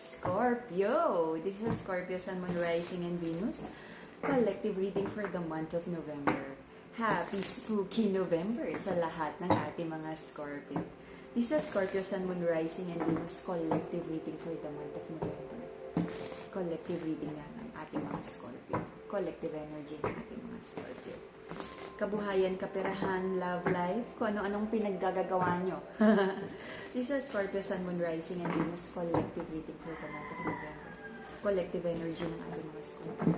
Scorpio! This is Scorpio Sun, Moon, Rising, and Venus. Collective reading for the month of November. Happy Spooky November sa lahat ng ating mga Scorpio. This is Scorpio Sun, Moon, Rising, and Venus. Collective reading for the month of November. Collective reading nga ng ating mga Scorpio. Collective energy ng ating mga Scorpio. Kabuhayan, kaperahan, love life, kung ano-anong pinaggagawa nyo. This is Scorpio, Sun, Moon, Rising, and Venus. Collective reading for the month of November. Collective energy ng ating mga Scorpio.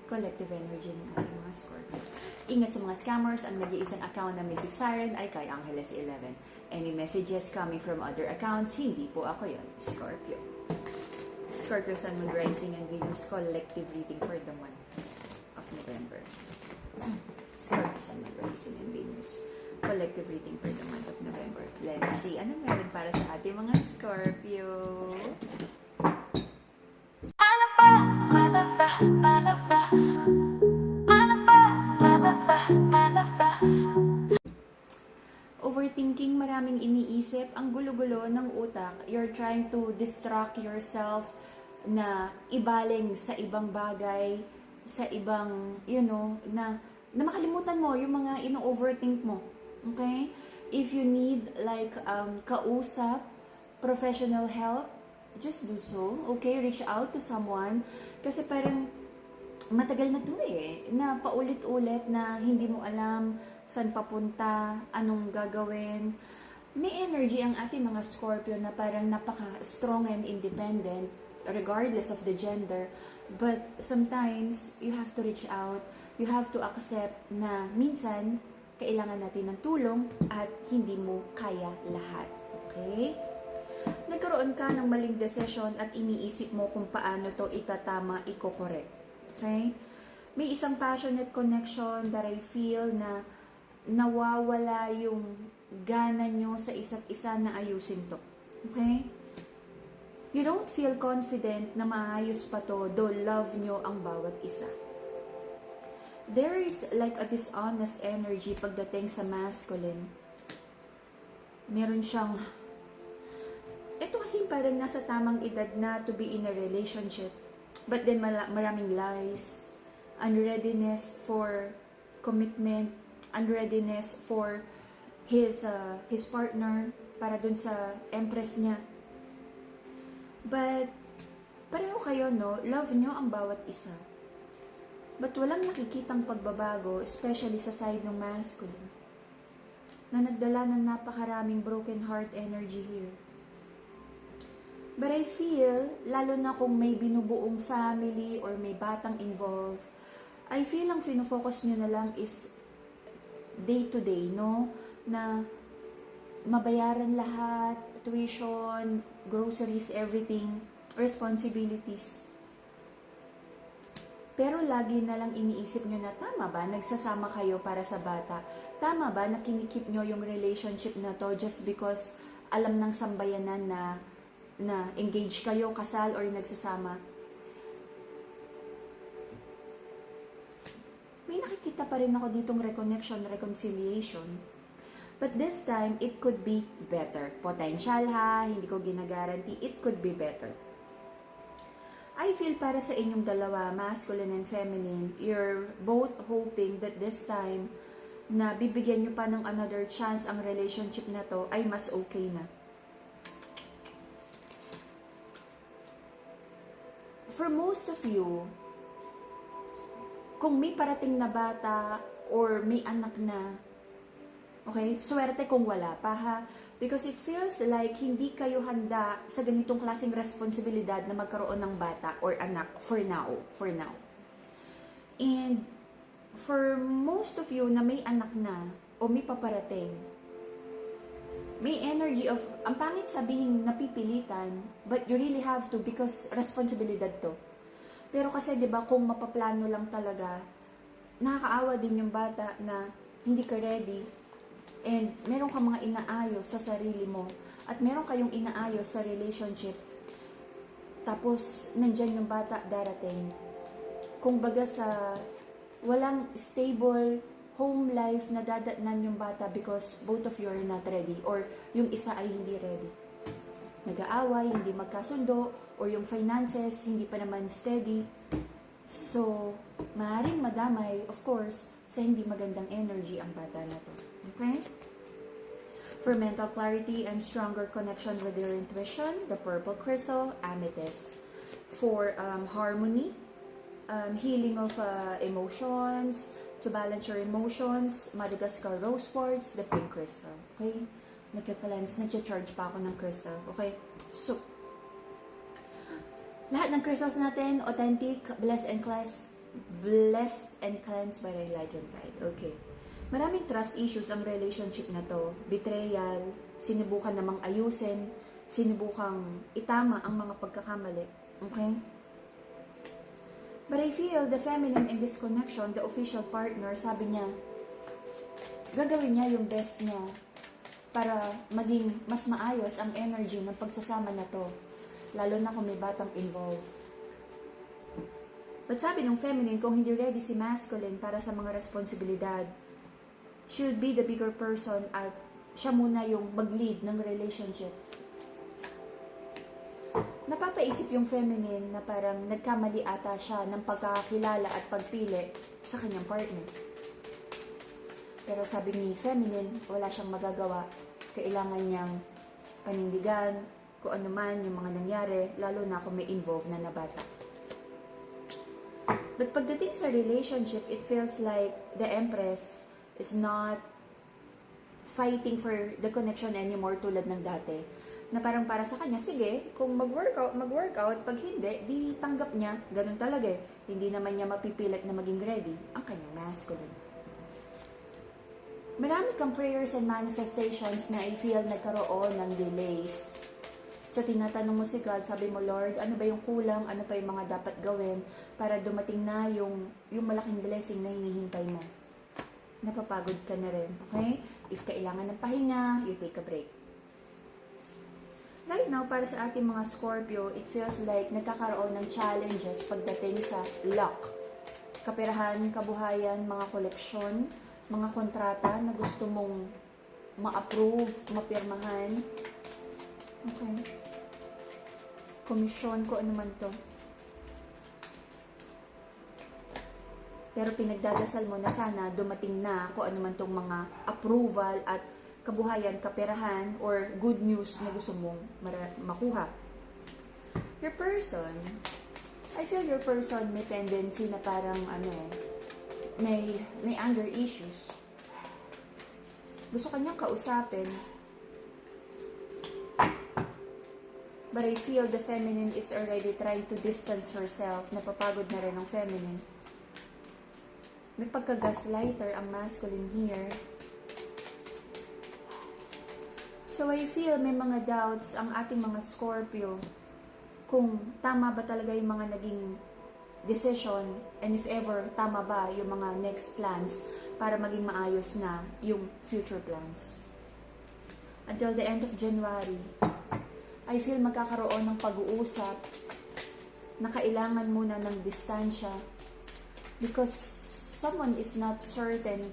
Collective energy ng ating mga Scorpio. Ingat sa mga scammers, ang nag-iisang account na Mystic Siren ay kay Angeles 11. Any messages coming from other accounts, hindi po ako yon, Scorpio. Scorpio, Sun, Moon, Rising, and Venus. Collective reading for the month of November. Scorpio, Sun, Moon, Rising, and Venus. Collective reading for the month of November. Let's see, ano meron para sa ating mga Scorpio? Overthinking, maraming iniisip, ang gulo-gulo ng utak. You're trying to distract yourself na ibaling sa ibang bagay, sa ibang, na makalimutan mo yung mga ino-overthink mo. Okay? If you need like kausap, professional help, just do so. Okay? Reach out to someone. Kasi parang matagal na to na paulit-ulit na hindi mo alam saan papunta, anong gagawin. May energy ang ating mga Scorpio na parang napaka-strong and independent regardless of the gender. But sometimes, you have to reach out. You have to accept na minsan, kailangan natin ng tulong at hindi mo kaya lahat. Okay? Nagkaroon ka ng maling desisyon at iniisip mo kung paano to itatama, iko-correct. Okay? May isang passionate connection that I feel na nawawala yung gana nyo sa isa't isa na ayusin to. Okay? You don't feel confident na maayos pa to, though love nyo ang bawat isa. There is like a dishonest energy pagdating sa masculine. Meron siyang, ito kasi parang nasa tamang edad na to be in a relationship. But then maraming lies, unreadiness for commitment, unreadiness for his partner para dun sa empress niya. But, pareho kayo, no? Love nyo ang bawat isa. But walang nakikitang pagbabago, especially sa side ng masculine, na nagdala ng napakaraming broken heart energy here. But I feel, lalo na kung may binubuong family or may batang involved, I feel ang finofocus nyo na lang is day to day, no? Na mabayaran lahat, tuition, groceries, everything, responsibilities. Pero lagi na lang iniisip nyo na tama ba, nagsasama kayo para sa bata? Tama ba na kinikip nyo yung relationship na to just because alam ng sambayanan na engage kayo, kasal, or nagsasama? May nakikita pa rin ako ditong reconnection, reconciliation. But this time, it could be better. Potential ha, hindi ko ginagaranti, it could be better. I feel para sa inyong dalawa, masculine and feminine, you're both hoping that this time na bibigyan nyo pa ng another chance ang relationship na to ay mas okay na. For most of you, kung may parating na bata or may anak na, okay, swerte kung wala pa ha. Because it feels like hindi kayo handa sa ganitong klaseng responsibilidad na magkaroon ng bata or anak for now. And for most of you na may anak na o may paparating, may energy of, ang pangit sabihin napipilitan, but you really have to because responsibilidad to. Pero kasi 'di ba kung mapaplano lang talaga, nakakaawa din yung bata na hindi ka ready. And meron ka mga inaayos sa sarili mo. At meron kayong inaayos sa relationship. Tapos, nandyan yung bata darating. Kung baga sa walang stable home life na dadatnan yung bata because both of you are not ready. Or yung isa ay hindi ready. nag-aaway, hindi magkasundo, or yung finances, hindi pa naman steady. So, maaaring madamay, of course, sa hindi magandang energy ang bata na to. Okay? For mental clarity and stronger connection with your intuition, the purple crystal, amethyst. For harmony, healing of emotions, to balance your emotions, Madagascar rose quartz, the pink crystal. Okay? Nagka-cleanse, nagcha-charge pa ako ng crystal. Okay? So, lahat ng crystals natin, authentic, blessed and cleansed by the enlightened light. Okay. Maraming trust issues ang relationship na to. Betrayal, sinubukan namang ayusin, sinubukang itama ang mga pagkakamali. Okay? But I feel the feminine in this connection, the official partner, sabi niya, gagawin niya yung best niya para maging mas maayos ang energy ng pagsasama na to. Lalo na kung may batang involved. But sabi ng feminine, kung hindi ready si masculine para sa mga responsibilidad, should be the bigger person at siya muna yung mag-lead ng relationship. Napapaisip yung feminine na parang nagkamali ata siya ng pagkakakilala at pagpili sa kanyang partner. Pero sabi ni feminine, wala siyang magagawa. Kailangan niyang panindigan kung ano man yung mga nangyari, lalo na kung may involved na bata. But pagdating sa relationship, it feels like the Empress is not fighting for the connection anymore tulad ng dati. Na parang para sa kanya, sige, kung mag-workout, pag hindi, di tanggap niya, ganun talaga eh. Hindi naman niya mapipilit na maging ready ang kanyang masculine. Marami kang prayers and manifestations na I feel nagkaroon ng delays. So tinatanong mo si God, sabi mo, Lord, ano ba yung kulang, ano pa yung mga dapat gawin para dumating na yung malaking blessing na hinihintay mo. Napapagod ka na rin, okay? If kailangan ng pahinga, you take a break. Right now, para sa ating mga Scorpio, it feels like nagkakaroon ng challenges pagdating sa luck. Kaperahan, kabuhayan, mga koleksyon, mga kontrata na gusto mong ma-approve, mapirmahan. Okay. Komisyon, ko ano man to. Pero pinagdadasal mo na sana dumating na kung ano man tong mga approval at kabuhayan, kaperahan, or good news na gusto mong makuha. Your person, I feel your person may tendency na parang may anger issues. Gusto kanyang kausapin. But I feel the feminine is already trying to distance herself. Napapagod na rin ang feminine. May pagka-gaslighter ang masculine here. So I feel may mga doubts ang ating mga Scorpio kung tama ba talaga yung mga naging decision and if ever tama ba yung mga next plans para maging maayos na yung future plans. Until the end of January, I feel magkakaroon ng pag-uusap na kailangan muna ng distansya because someone is not certain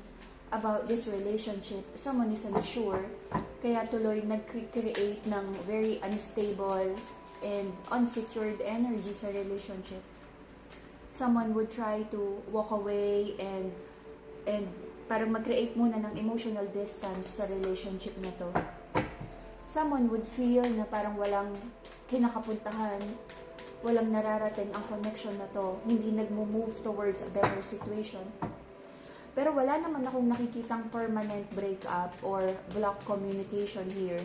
about this relationship. Someone is unsure. Kaya tuloy nag-create ng very unstable and unsecured energy sa relationship. Someone would try to walk away and parang mag-create muna ng emotional distance sa relationship na to. Someone would feel na parang walang kinakapuntahan, walang nararating ang connection na to, hindi nagmo-move towards a better situation. Pero wala naman akong nakikitang permanent breakup or block communication here.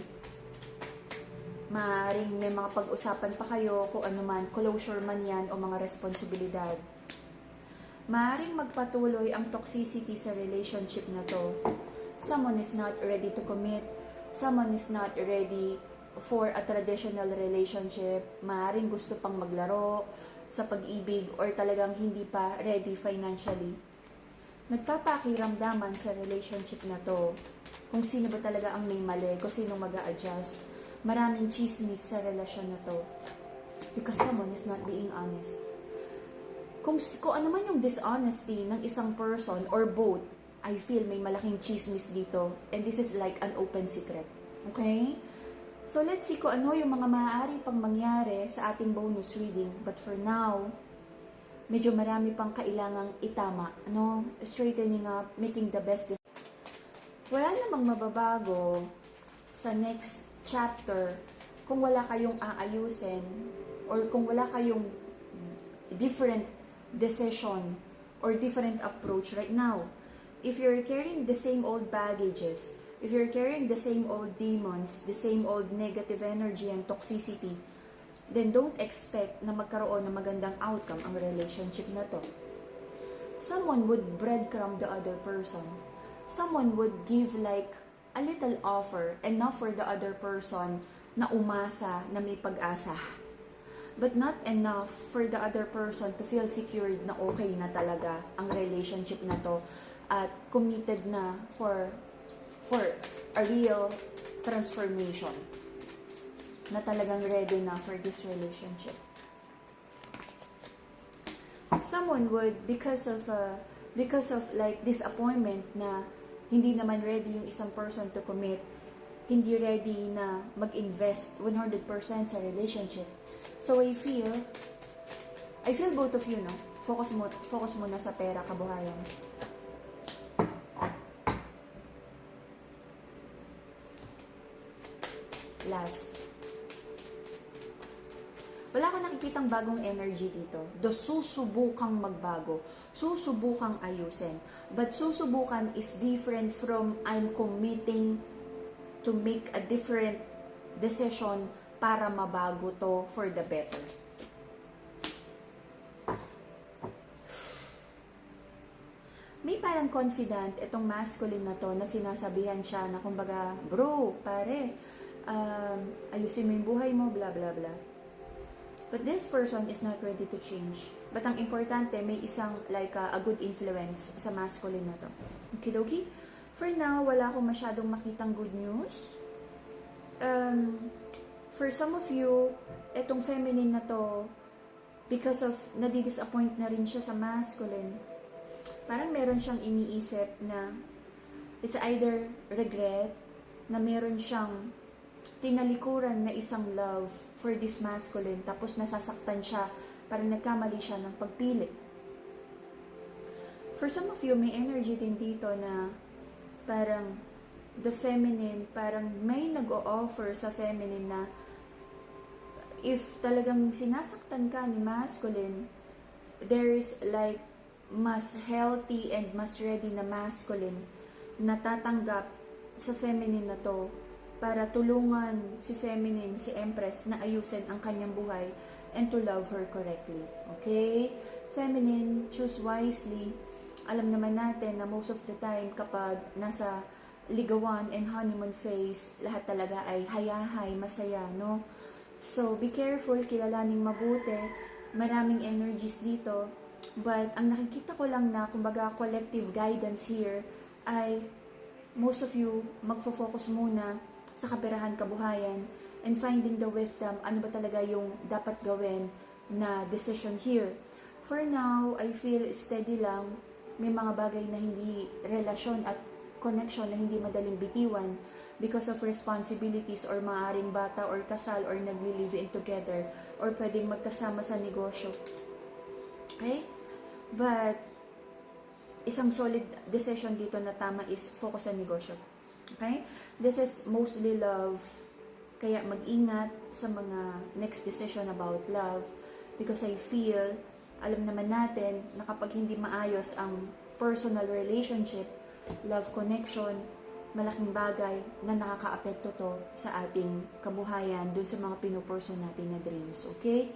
Maaaring may mga pag-usapan pa kayo kung ano man, closure man yan o mga responsibilidad. Maaaring magpatuloy ang toxicity sa relationship na to. Someone is not ready to commit. Someone is not ready for a traditional relationship. Maaaring gusto pang maglaro sa pag-ibig or talagang hindi pa ready financially. Nagpapakiramdaman sa relationship na to kung sino ba talaga ang may mali, kung sino mag-a-adjust. Maraming chismis sa relasyon na to because someone is not being honest. Kung ano man yung dishonesty ng isang person or both, I feel may malaking chismis dito and this is like an open secret. Okay? So let's see kung ano yung mga maaari pang mangyari sa ating bonus reading. But for now, medyo marami pang kailangang itama. Straightening up, making the best. Wala namang mababago sa next chapter kung wala kayong aayusin or kung wala kayong different decision or different approach right now. If you're carrying the same old baggages, if you're carrying the same old demons, the same old negative energy and toxicity, then don't expect na magkaroon ng magandang outcome ang relationship na to. Someone would breadcrumb the other person. Someone would give like a little offer, enough for the other person na umasa na may pag-asa. But not enough for the other person to feel secured na okay na talaga ang relationship na to at committed na for a real transformation, na talagang ready na for this relationship. Someone would, because of like disappointment na hindi naman ready yung isang person to commit, hindi ready na mag-invest 100% sa relationship. So I feel both of you, no? Focus mo na sa pera, kabuhayan. Last. Wala akong nakikitang bagong energy dito. Susubukang magbago. Susubukang ayusin. But susubukan is different from I'm committing to make a different decision para mabago to for the better. May parang confident itong masculine na to na sinasabihan siya na kumbaga, bro, pare, ayusin mo yung buhay mo, blah blah blah. But this person is not ready to change. But ang importante, may isang like a good influence sa masculine na to. Okidoki? For now, wala akong masyadong makitang good news. For some of you, etong feminine na to, because of nadi-disappoint na rin siya sa masculine, parang meron siyang iniisip na it's either regret, na meron siyang tinalikuran na isang love for this masculine, tapos nasasaktan siya, parang nagkamali siya ng pagpili. For some of you, may energy din dito na parang the feminine, parang may nag-o-offer sa feminine na if talagang sinasaktan ka ni masculine, there is like mas healthy and mas ready na masculine na tatanggap sa feminine na to para tulungan si feminine, si Empress, na ayusin ang kanyang buhay and to love her correctly. Okay? Feminine, choose wisely. Alam naman natin na most of the time kapag nasa ligawan and honeymoon phase, lahat talaga ay hayahay, masaya, no? So, be careful, kilalaning mabuti. Maraming energies dito. But, ang nakikita ko lang na, kumbaga, collective guidance here ay most of you magfo-focus muna sa kaperahan, kabuhayan, and finding the wisdom, ano ba talaga yung dapat gawin na decision here. For now, I feel steady lang. May mga bagay na hindi relasyon at connection na hindi madaling bitiwan because of responsibilities or maaring bata or kasal or nagli-live-in together or pwedeng magkasama sa negosyo. Okay? But, isang solid decision dito na tama is focus sa negosyo. Okay? This is mostly love. Kaya mag-ingat sa mga next decision about love because I feel, alam naman natin na kapag hindi maayos ang personal relationship, love connection, malaking bagay na nakaka-apekto to sa ating kabuhayan dun sa mga pinupurso natin na dreams. Okay?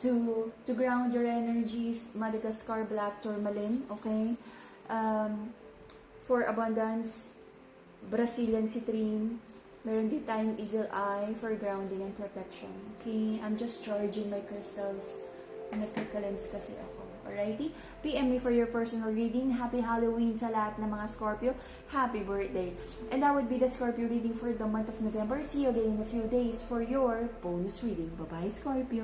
To ground your energies, Madagascar Black Tourmaline. Okay? For abundance, Brazilian Citrine. Meron din tayong Eagle Eye for grounding and protection. Okay? I'm just charging my crystals. Nagka-cleanse kasi ako. Alrighty? PM me for your personal reading. Happy Halloween sa lahat ng mga Scorpio. Happy birthday. And that would be the Scorpio reading for the month of November. See you again in a few days for your bonus reading. Bye-bye, Scorpio.